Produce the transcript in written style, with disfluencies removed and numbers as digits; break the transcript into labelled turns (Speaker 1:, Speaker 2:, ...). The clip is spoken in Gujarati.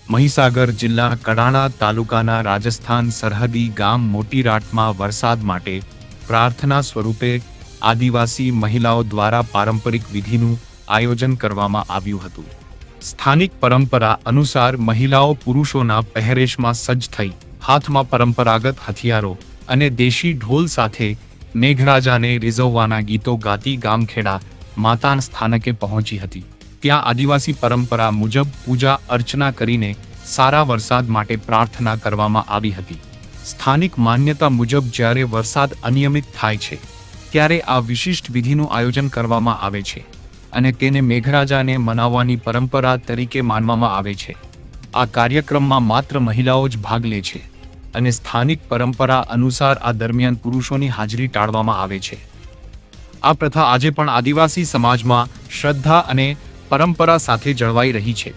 Speaker 1: મહીસાગર જિલ્લા કડાણા તાલુકાના રાજસ્થાન સરહદી ગામ મોટીરાટમાં વરસાદ માટે પ્રાર્થના સ્વરૂપે આદિવાસી મહિલાઓ દ્વારા પારંપરિક વિધિનું આયોજન કરવામાં આવ્યું હતું। સ્થાનિક પરંપરા અનુસાર મહિલાઓ પુરુષોના પહેરેશમાં સજ્જ થઈ હાથમાં પરંપરાગત હથિયારો અને દેશી ઢોલ સાથે મેઘરાજાને રીઝવવાના ગીતો ગાતી ગામખેડા માતા સ્થાનકે પહોંચી હતી। ત્યાં આદિવાસી પરંપરા મુજબ પૂજા અર્ચના કરીને સારા વરસાદ માટે પ્રાર્થના કરવામાં આવી હતી। સ્થાનિક માન્યતા મુજબ જ્યારે વરસાદ અનિયમિત થાય છે ત્યારે આ વિશિષ્ટ વિધિનું આયોજન કરવામાં આવે છે અને તેને મેઘરાજાને મનાવવાની પરંપરા તરીકે માનવામાં આવે છે। આ કાર્યક્રમમાં માત્ર મહિલાઓ જ ભાગ લે છે અને સ્થાનિક પરંપરા અનુસાર આ દરમિયાન પુરુષોની હાજરી ટાળવામાં આવે છે। આ પ્રથા આજે પણ આદિવાસી સમાજમાં શ્રદ્ધા અને પરંપરા સાથે જળવાઈ રહી છે।